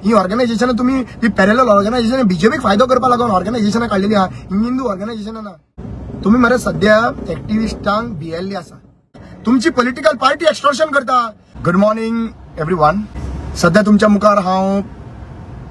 ही organisation तुम्ही ती parallel organisation बीजेपीक फायदो करपा लागून ऑर्गनायझेशनां काढलेली आहा, हिंदू ऑर्गनायझेशनां ना. तुम्ही मरे सध्या एक्टिविस्टांक भियेल्ली आसा. तुमची पॉलिटिकल पार्टी एक्सटॉर्शन करता. Good morning everyone. सध्या तुमच्या मुखार हांव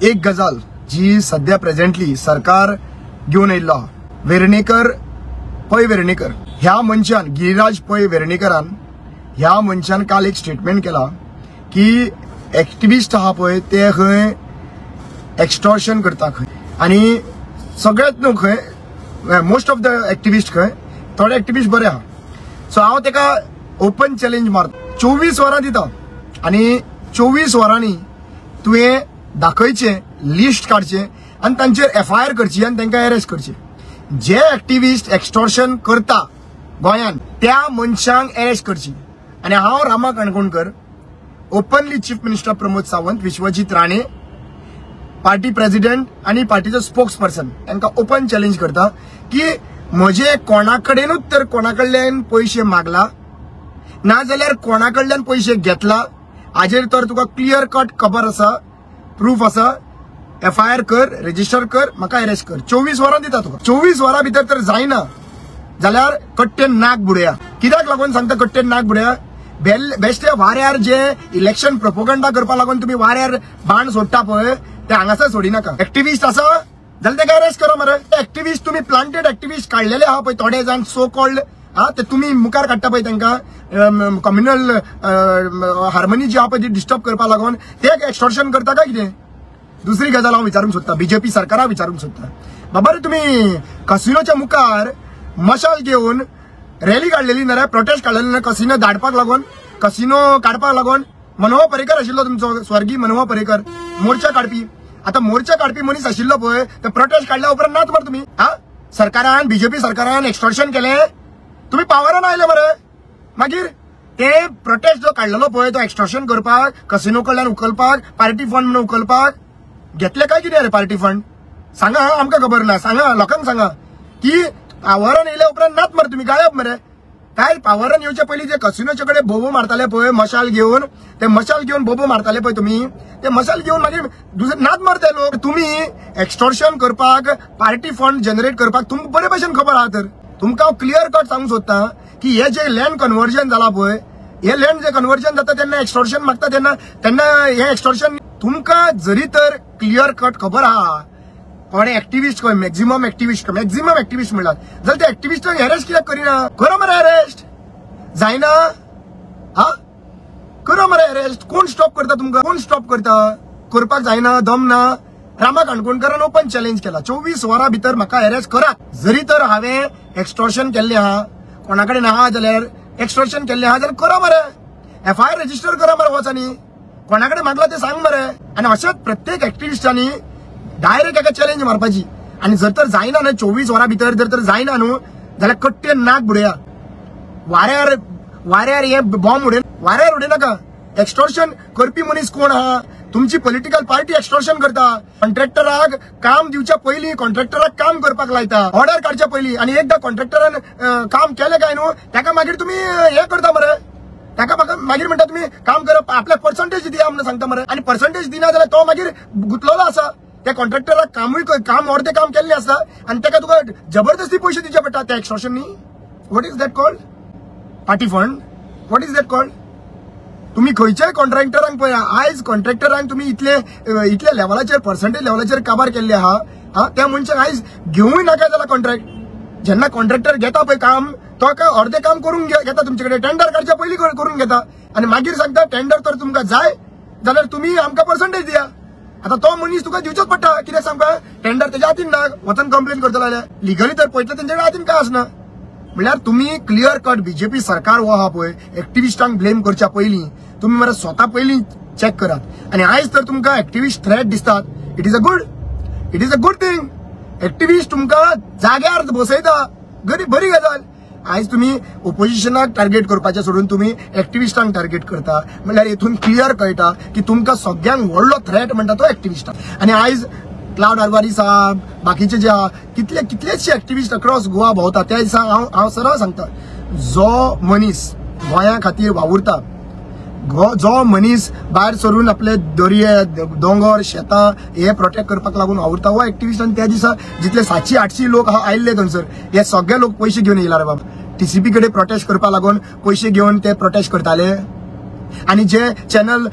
एक गजाल जी सध्या प्रेझेंटली सरकार घेऊन येयल्लो आहा. वेर्णेकर पै वेर्णेकर ह्या मनशान, गिरिराज पै वेर्णेकरान ह्या मनशान काल एक स्टेटमेंट केला की एक्टिविस्ट आहा पळय ते खंय एक्सटॉर्शन करता खंय, आणि सगळ्यात न्हू खंय मोस्ट ऑफ द एक्टिविस्ट खंय थोडे एक्टिविस्ट बरे आहा. सो हांव तेका ओपन चॅलेंज मारता. 24 वरां दिता आणि 24 वरांनी तुवें दाखयचे, लिस्ट काडचे आणि तांचेर FIR करची आणि तांकां अरेस्ट करचे. जे एक्टिविस्ट एक्सटॉर्शन करता गोंयान त्या मनशांक अरेस्ट करची. आणि हांव Rama Kankonkar openly chief minister Pramod Sawant, Vishwajit Rane party president आणि पार्टीचो स्पोक्स पर्सन तांकां ओपन चॅलेंज करता की म्हजे कोणाकडेनूच तर कोणाकडल्यान पैसे मागला ना जाल्यार कोणाकडल्यान पैसे घेतला हाजेर तर तुका क्लियर कट खबर आसा, प्रूफ आसा. FIR कर, रजिस्टर कर, म्हाका अरेस्ट कर. 24 वरां दिता तुका. 24 वरां भितर तर जायना जाल्यार कट्टेन नाक बुडया. कित्याक लागून सांगता कट्टेन नाक बुडया? बेश्टे वाऱ्यार जे इलेक्शन प्रोपोगंडा करपा लागून तुम्ही वाऱ्यार बाण सोडटा पळय ते हांगासर सोडी नाका. एक्टिविस्ट आसा जाल्यार ताका अरेस्ट करा मरे. एक्टिविस्ट तुम्ही प्लांटेड एक्टिविस्ट काढलेले आहा पळय थोडे जाण सो कॉल्ड, ते तुम्ही मुखार काडटा पळय तांकां कम्युनल हार्मनी जी आहा पळय ती डिस्टर्ब करपा लागून ते एक्सटॉर्शन करता काय कितें? दुसरी गजाल हांव विचारूंक सोदता, बीजेपी सरकाराक विचारूंक सोदता. बाबा रे तुम्ही कसिनोच्या मुखार मशाल घेऊन रॅली काढलेली ना रे, प्रोटेस्ट काढलेली ना कसिनो धाडपाक लागून, कसिनो काडपाक लागून. मनोहर पर्रीकर आशिल्लो तुमचो स्वर्गीय मनोहर पर्रीकर मोर्चा काढपी. आता मोर्चा काढपी मनीस आशिल्लो पळय ते प्रोटेस्ट काढल्या उपरांत नात मरे तुम्ही. सरकारान बीजेपी सरकारान एक्सटॉर्शन केले, तुम्ही पावरान आयले मरे. मागीर ते प्रोटेस्ट जो काढलेलो पळय तो एक्सटॉर्शन करपाक, कसिनो कडल्यान उखलपाक, पार्टी फंड म्हणून उखलपाक घेतले काय कितें रे पार्टी फंड? सांगा, आमकां खबर ना. सांगा, लोकांक सांगा की पावरान येयल्या उपरांत नात मरे तुम्ही, गायब मरे. काय पावरान येवचे पयलीं जे कसिनोचे कडेन बोबो मारताले पळय मशाल घेऊन, ते मशाल घेऊन बोबो मारताले पळय तुम्ही, ते मशाल घेऊन मागीर दुसरे नात मारताय लोक. तुम्ही एक्सटॉर्शन करपाक, पार्टी फंड जनरेट करपाक तुमकां बरे भशेन खबर आहा. तर तुमकां हांव क्लियर कट सांगूंक सोदता की हे जे लँड कन्वर्जन जाला पळय, हे लँड जे कन्वर्जन जाता तेन्ना एक्सटॉर्शन मागता तेन्ना हे एक्सटॉर्शन तुमकां जरी तर क्लियर कट खबर आहा कोणे एक्टिविस्ट खंय मॅक्झिमम एक्टिविस्ट म्हणलात जाल्यार ते एक्टिविस्टांक अरेस्ट कित्याक करिना? करा मरे अरेस्ट. जायना? करा मरे अरेस्ट. कोण स्टॉप करता तुमकां? कोण स्टॉप करता? करपाक जायना, दम ना. रामा काणकोणकरान ओपन चॅलेंज केला 24 वरां भितर म्हाका अरेस्ट करा. जरी तर हांवें एक्सटॉर्शन केल्लें आहा, कोणाकडेन आहा जाल्यार एक्सटॉर्शन केल्लें आहा जाल्यार करा मरे. FIR रजिस्टर करा मरे वचांनी. कोणाकडे मागला ते सांग मरे. आणि अशाच प्रत्येक एक्टिविस्टांनी डायरेक्ट एका चॅलेंज मारपाची. आणि जर तर जायना न्हू 24 वरां भितर जर तर जायना न्हू जाल्यार कट्टे नाक बुडया. वाऱ्यार हे बॉम्ब उडय, वाऱ्यार उडयनाका. एक्सटॉर्शन करपी मनीस कोण आहा? तुमची पॉलिटिकल पार्टी एक्सटॉर्शन करता. कॉन्ट्रॅक्टराक काम दिवच्या पयलीं कॉन्ट्रॅक्टराक काम करपाक लायता, ऑर्डर काडच्या पयलीं. आणि एकदा कॉन्ट्रॅक्टरान काम केलें काय न्हू ताका मागीर तुम्ही हे करता मरे. ताका मागीर म्हणटा तुम्ही काम करप, आपल्याक पर्संटेज दिया म्हणून सांगता मरे. आणि पर्संटेज दिना जाल्यार तो मागीर गुंतलेलो आसा. त्या कॉन्ट्रॅक्टराक काम अर्धे काम केल्लें आसता आणि ताका तुका जबरदस्ती पैसे दिवचे पडटा त्या एक्सटॉर्शननी. What is that called? Party fund. What is that called? तुम्ही खंयच्याय कॉन्ट्रॅक्टरांक पळया, आयज कॉन्ट्रॅक्टरांक तुम्ही इतले लेवलाचेर पर्संटेज लेवलाचेर काबार केल्ले आहा, त्या मनशाक आयज घेवूय नाका जाल्यार कॉन्ट्रॅक्ट. जेन्ना कॉन्ट्रॅक्टर घेता पळय काम तो काय अर्धे काम करून घेता तुमचे कडेन, टेंडर काडच्या पयलीं करून घेता. आणि मागीर सांगता टेंडर तर तुमकां जाय जाल्यार तुम्ही आमकां पर्संटेज दिया. आता तो मनीस तुका दिवचोच पडटा. कित्याक सांगता टेंडर तेज्या हातीन ना, वचून कंप्लेन करतलो जाल्यार लिगली तर पळयतले तेंच्या हातीन काय आसना. म्हणल्यार तुम्ही क्लियर कट बीजेपी सरकार वो आहा पळय एक्टिविस्टांक ब्लेम करच्या पयलीं तुम्ही मरे स्वता पयलीं चेक करात. आणि आयज तर तुमकां एक्टिविस्ट थ्रेट दिसतात. It is a good thing. Activist तुमकां जाग्यार बसयता, बरी गजाल. आयज तुम्ही ओपोजिशनाक टार्गेट करपाचे सोडून तुम्ही एक्टिविस्टांक टार्गेट करता. म्हणल्यार हेतून क्लियर कळटा की तुमकां सगळ्यांक व्हडलो थ्रेट म्हणटा तो एक्टिविस्ट. आणि आयज क्लाउड अरवारी साहब बाकीचे जे कितलेशे एक्टिविस्ट अक्रॉस गोवा भोंवता त्या दिसा हांव सरळ सांगता, जो मनीस गोंया खातीर वावुरता, जो मनीस भायर सरून आपले दर्ये दोंगर शेतां हे प्रोटेक्ट करपाक लागून आवरता हो एक्टिविस्ट. आनी त्या दिसा जितले 700-800 लोक आयिल्ले थंयसर हे सगळे लोक पयशे घेवन येयला रे बाबा. TCP कडेन प्रोटेस्ट करपाक लागून पयशे घेवन ते प्रोटेस्ट करताले. आणि जे चॅनल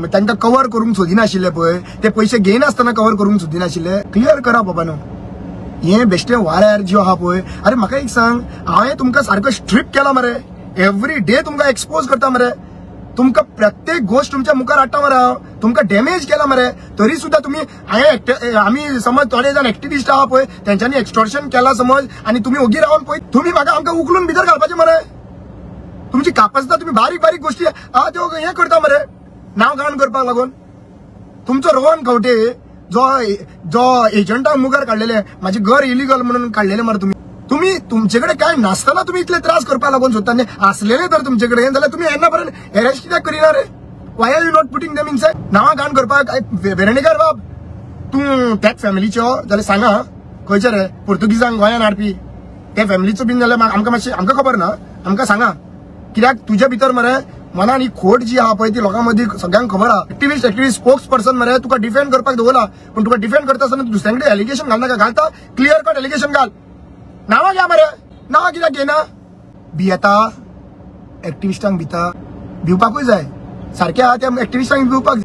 तांकां कव्हर करूंक सोदिनाशिल्ले पळय ते पयशे घेयनासतना कव्हर करूंक सोदिनाशिल्ले. क्लियर करा बाबा न्हू हे बेश्टे वाऱ्यार जो आहा पळय. अरे म्हाका एक सांग, हांवें तुमकां सारको स्ट्रिप केला मरे, एवरी डे तुमकां एक्सपोज करता मरे, तुमकां प्रत्येक गोष्ट तुमच्या मुखार हाडटा मरे, हांव तुमकां डॅमेज केला मरे, तरी सुद्धा तुम्ही आम्ही समज थोडे जाण एक्टिविस्ट आहा पळय तेंच्यांनी एक्सटॉर्शन केला समज आणि तुम्ही ओगी रावन पळय तुम्ही म्हाका आमकां उखलून भितर घालपाचे मरे. तुमची कापासिता तुम्ही बारीक बारीक गोष्टी त्यो हे करता मरे नाव घाण करपाक लागून. तुमचो रोहन खंवटे जो एजंटाक मुखार काडलेले माझे घर इलिगल म्हणून काडलेले मरे तुम्ही तुमचेकडे काय नासतना तुम्ही इतले त्रास करपाक लागून सोदता. असलेले तर तुमचेकडे जाल्यार तुम्ही येना पर्यंत अरेस्ट कित्याक करिना रे? Why are you not putting them inside? नावां घाण करपाक वेर्णेकार बाब तूं त्याच फॅमिलीचो जाल्यार सांगा खंयचे रे पोर्तुगीजांक गोंयान हाडपी त्या फॅमिलीचो बीन जाल्यार आमकां मातशें आमकां खबर ना, आमकां सांगा. कित्याक तुझ्या भितर मरे मनान ही खोट जी आहा पळय ती लोकां मदीं सगळ्यांक खबर आहा. एक्टिविस्ट स्पोक्स पर्सन मरे तुका डिफेंड करपाक दवरला, पण तुका डिफेंड करता आसतना दुसऱ्या कडेन एलिगेशन घालनाका. घालता क्लियर कट एलिगेशन घाल. नावां घ्या मरे, नावां कित्याक घेना? भियेता एक्टिविस्टांक भिता, भिवपाकूय जाय. सारखे आहा त्या एक्टिविस्टांक भिवपाक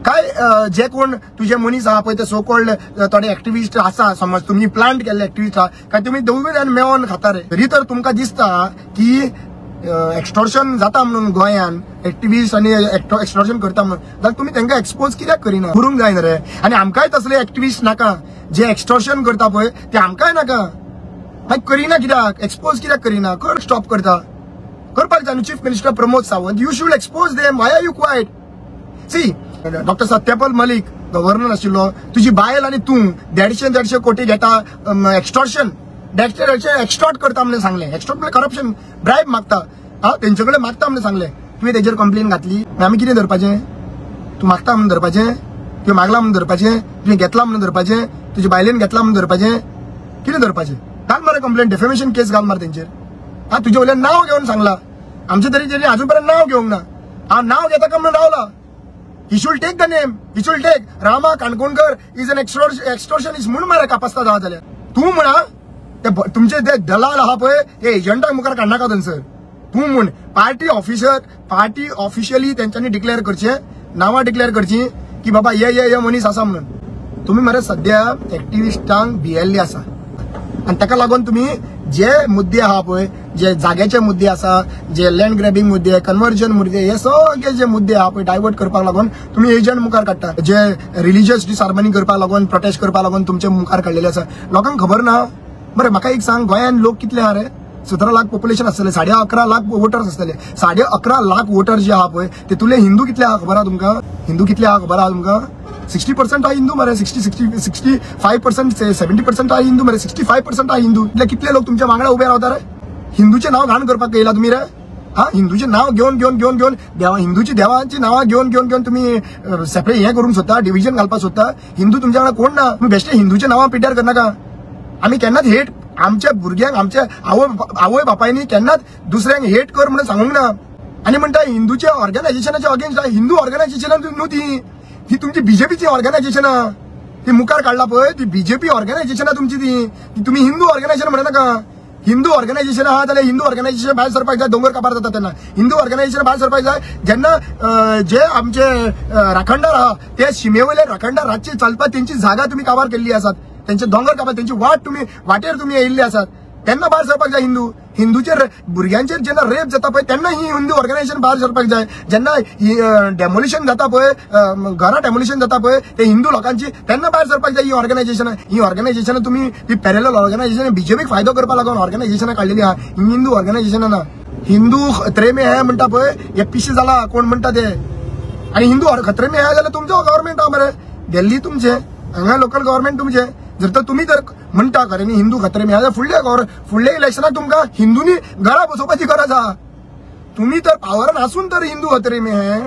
काय. जे कोण तुझे मनीस आहा पळय ते सो कॉल्ड थोडे एक्टिविस्ट आसा समज तुमी प्लांट केल्ले एक्टिविस्ट आहा काय तुम्ही दोगूय जाण मेळोन खाता रे? तरी तर तुमकां दिसता की एक्सटॉर्शन जाता म्हणून गोंयान एक्टिविस्ट आणि एक्सटॉर्शन करता म्हणून, जाल्यार तुम्ही तांकां एक्सपोज कित्याक करिना? करूंक जाय रे. आणि आमकांय तसले एक्टिविस्ट नाका जे एक्सटॉर्शन करता पळय ते आमकांय नाका. मागीर करिना कित्याक? एक्सपोज कित्याक करिना? कर स्टॉप करता करपाक जाय. Chief minister Pramod Sawant you should expose them. Why are you quiet? See doctor Satyapal Malik governor आशिल्लो, तुझी बायल आणि तू 150 कोटी घेता एक्सटॉर्शन एक्सटॉर्ट करता म्हणून सांगले. एक्सटॉर्ट म्हणजे करप्शन, ब्रायब मागता. तेंचे कडेन मागता म्हणून सांगले. तुवें तेजेर कंप्लेन घातली, आमी कितें धरपाचें? तूं मागता म्हणून धरपाचें? तुवें मागला म्हणून धरपाचें? तुवें घेतला म्हणून धरपाचें? तुजी बायलेन घेतला म्हणून धरपाचें? कितें धरपाचें? घाल मरे कंप्लेन, डेफेमेशन केस घाल मरे तेंचेर. तुजे वयल्यान नांव घेवन सांगला. आमचे तरी अजून पर्यंत नांव घेवंक ना. नांव घेता काय म्हणून रावला. He should take the name, he should take. Rama Kankonkar is an extortionist म्हणून मरे कापासता जावा जाल्यार तूं म्हणा तुमचे ते दलाल आहा पळय ते एजंटाक मुखार काडनाका थंयसर. तूं म्हण पार्टी ऑफिशियली तेंच्यांनी डिक्लेअर करचे, नावां डिक्लेअर करची की बाबा ये मनीस आसा म्हणून. तुम्ही मरे सध्या एक्टिविस्टांक भियेल्ले आसा आणि ताका लागून तुम्ही जे मुद्दे आहा पळय, जे जाग्याचे मुद्दे आसा, जे लँड ग्रॅबिंग मुद्दे, कन्वर्जन मुद्दे, हे सगळे जे मुद्दे आहा पळय डायवर्ट करपाक लागून तुम्ही एजंट मुखार काडटा. जे रिलिजियस डिसहार्मनी करपाक लागून प्रोटेस्ट करपाक लागून तुमचे मुखार काडलेले आसा. लोकांक खबर ना. बरे म्हाका एक सांग, गोंयान लोक कितले आहा रे? 17 लाख पॉप्युलेशन आसतले, 11.5 लाख वोटर्स आसतले. 11.5 लाख वोटर जे आहा पळय तेतुले हिंदू कितले आहा खबर आहा तुमकां? हिंदू कितले आहा खबर आहा तुमकां? 60% आहा हिंदू मरे. 65%, 70% आहा हिंदू मरे. 65% आहा हिंदू. कितले लोक तुमच्या वांगडा उभे रावता रे? हिंदूचे नाव घाण करपाक येयला तुम्ही रे? हिंदूचे नाव घेवन देवा हिंदूची देवांची नावां घेवन तुम्ही सेपरेट हे करूंक सोदता, डिव्हिजन घालपाक सोदता. हिंदू तुमच्या वांगडा कोण ना. तुम्ही बेश्टे हिंदूचे नावां पिड्यार करनाका. आम्ही केन्नाच हेट आमच्या भुरग्यांक आमच्या आवय बापायनी केन्नाच दुसऱ्यांक हेट कर म्हणून सांगूंक ना. आणि म्हणटा हिंदूचे ऑर्गनायझेशनाचे अगेन्स्ट आहे. हिंदू ऑर्गनायझेशनां न्हू ती तुमची बीजेपीची ऑर्गनायझेशनां ती मुखार काडला पळय ती बीजेपी ऑर्गनायझेशनां तुमची ती तुम्ही हिंदू ऑर्गनायझेशन म्हणनाका. हिंदू ऑर्गनायझेशन आहा जाल्यार हिंदू ऑर्गनायझेशन भायर सरपाक जाय. दोंगर काबार जाता तेन्ना हिंदू ऑर्गनायझेशन भायर सरपाक जाय. जेन्ना जे आमचे राखणदार आहा ते शिमेवयले राखणदार रातचे चलपाक तेंची जागा तुम्ही काबार केल्ली आसात. त्यांचे दोंगर काबार त्यांची वाटेर तुम्ही येयल्ले आसात तेन्ना भायर सरपाक जाय. हिंदूचे भुरग्यांचेर जेन्ना रेप जाता पळय तेन्ना ही हिंदू ऑर्गनायझेशन भायर सरपाक जाय. जेन्ना डेमोलिशन जाता पळय, घरां डेमोलिशन जाता पळय ते हिंदू लोकांची तेन्ना भायर सरपाक जाय. ही ऑर्गनायझेशन तुम्ही ती पॅरलल ऑर्गनायझेशन बीजेपीक फायदो करपाक लागून ऑर्गनायझेशनां काडलेली आहा. ही हिंदू ऑर्गनायझेशनां ना. हिंदू खतरे में है म्हणटा पळय हे पिशे जाला कोण म्हणटा ते. आणि हिंदू खतरे में है जाल्यार तुमचो गव्हर्नमेंट आहा मरे. दिल्ली तुमचे, हांगा लोकल गव्हर्नमेंट तुमचे. जर तुम्ही जर म्हणटा खरे न्ही हिंदू खतरे में फुडल्या इलेक्शनाक तुमकां हिंदूंनी घरा बसोवपाची गरज आहा. तुम्ही तर पावरान आसून तर हिंदू खतरे में है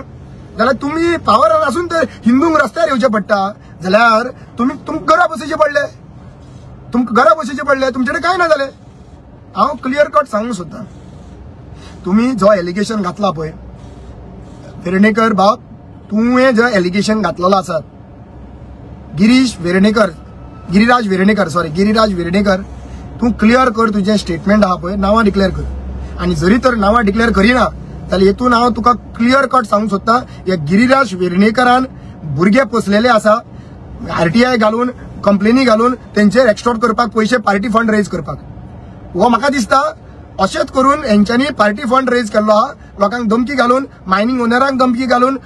जाल्यार तुम्ही पावरान आसून तर हिंदूंक रस्त्यार येवचें पडटा जाल्यार तुमकां घरा बसोवचे पडले. तुमचे कडेन काय ना जालें. हांव क्लियर कट सांगूंक सोदतां. तुम्ही जो एलिगेशन घातला पळय वेर्णेकर बाब, तुवें जो एलिगेशन घातलेलो आसा गिरीराज वेर्णेकर तू क्लियर कर तुझे स्टेटमेंट आहा पळय, नावां डिक्लेअर कर. आणि जरी तर नावां डिक्लेअर करिना जाल्यार हेतून हांव तुका क्लियर कट सांगूंक सोदता, या गिरीराज वेर्णेकरान भुरगे पोसलेले आसा, आरटीआय घालून कंप्लेनी घालून तेंचेर एक्सटॉर्ट करपाक पयशे पार्टी फंड रेज करपाक. हो म्हाका दिसता अशेंच करून हेंच्यांनी पार्टी फंड रेज केल्लो आहा, लोकांक धमकी घालून, मायनिंग ओनरांक धमकी घालून,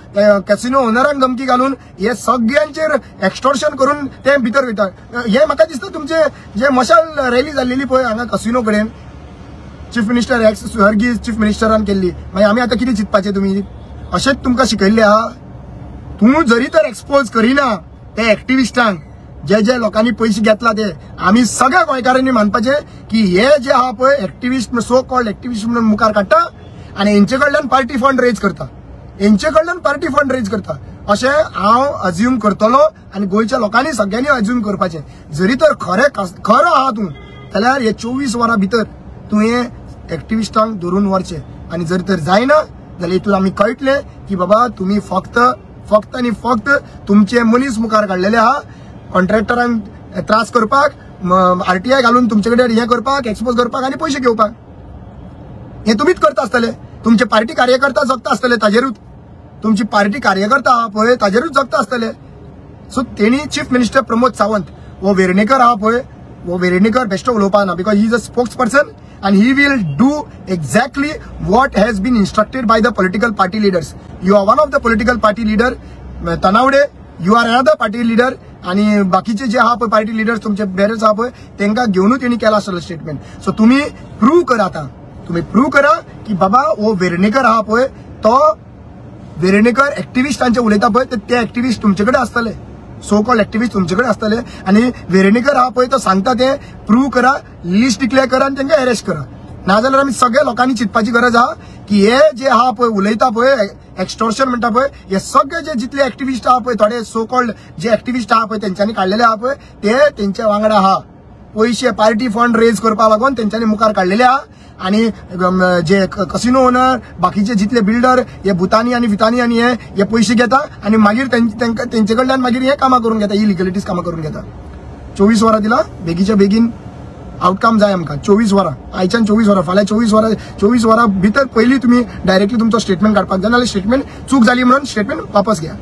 कॅसिनो ओनरांक धमकी घालून, हे सगळ्यांचेर एक्सटॉर्शन करून ते भितर वयता. हे म्हाका दिसता तुमचे जे मशाल रॅली जाल्लेली पळय हांगा कसिनो कडेन, चीफ मिनिस्टर एक्स हरगीज चीफ मिनिस्टरान केल्ली, मागीर आमी आतां कितें चिंतपाचें तुमी? अशेंच तुमकां शिकयल्लें आहा. तूं जरी तर एक्सपोज करिना ते एक्टिविस्टांक, जे जे लोकांनी पैसे घेतला ते, आम्ही सगळ्या गोंयकारांनी मानपाचे की हे जे आहा पळय एक्टिविस्ट, सो कॉल्ड एक्टिविस्ट म्हणून मुखार काडटा आणि हेंचे कडल्यान पार्टी फंड रेज करता, अशें हांव अज्यूम करतलो आणि गोंयच्या लोकांनी सगळ्यांनी अज्यूम करपाचें. जरी तर खरो आहा तूं जाल्यार हे 24 वरां भितर तुवें एक्टिविस्टांक धरून व्हरचें. आणि जरी तर जायना जाल्यार हितून आमी कळटले की बाबा तुम्ही फक्त आणि फक्त तुमचे मनीस मुखार काडलेले आहा, कॉन्ट्रॅक्टरांक त्रास करपाक, आरटीआय घालून तुमचे कडेन हे करपाक, एक्सपोज करपाक आणि पैसे घेवपाक. हे तुम्हीच करता आसतले. तुमचे पार्टी कार्यकर्ता जगता आसतले ताजेरूच, तुमची पार्टी कार्यकर्ता आहा पळय ताजेरूच जगता आसतले. सो तेणी चीफ मिनिस्टर प्रमोद सावंत वो वेर्णेकर आहा पळय, वो वेर्णेकर बेश्टो उलोवपा ना, because he is a spokes person and he will do exactly what has been instructed by the political party leaders. You are one of the political party leader, Tanawade, you are another party leader, आणि बाकीचे जे आहा पळय party leaders तुमचे बेरेच आहा पळय तेंका घेऊनच तेणी केला आसलो स्टेटमेंट. सो तुम्ही प्रूव्ह करा, आता तुम्ही प्रूव्ह करा की बाबा वो वेर्णेकर आहा पळय तो वेर्णेकर एक्टिविस्टांचे उलयता पळय ते एक्टिविस्ट तुमचे कडेन आसतले, सो कॉल्ड एक्टिविस्ट तुमचे कडेन आसतले, आणि वेर्णेकर आहा पळय तो सांगता ते प्रूव्ह करा, लिस्ट डिक्लेअर करा आणि तांकां अरेस्ट करा. नाजाल्यार आमी सगळ्या लोकांनी चिंतपाची गरज आहा की हे जे आहा पळय उलयता पळय एक्सटॉर्शन म्हणटा पळय, हे सगळे जे जितले एक्टिविस्ट आहा पळय, थोडे सो कॉल्ड जे एक्टिविस्ट आहा पळय तेंच्यांनी काढलेले आहा पळय ते तेंच्या वांगडा आहा. पैसे पार्टी फंड रेज करपा लागून तेंच्यांनी मुखार काढलेले आहा. आणि जे कसिनो ओनर, बाकीचे जितले बिल्डर, हे भुतानी आणि वितानी आणि हे पैसे घेता आणि मागीर तेंचे कडल्यान मागीर हे कामां करून घेता, इलिगलिटीज कामां करून घेता. 24 वरां दिला, बेगीच्या बेगीन आउटकम जाय आमकां. 24 वरां, आयच्यान 24 वरां, फाल्यां 24 वरां भितर पयलीं तुम्ही डायरेक्टली तुमचो स्टेटमेंट काडपाक जाय, नाल्यार स्टेटमेंट चूक जाली म्हणून स्टेटमेंट वापस घ्या.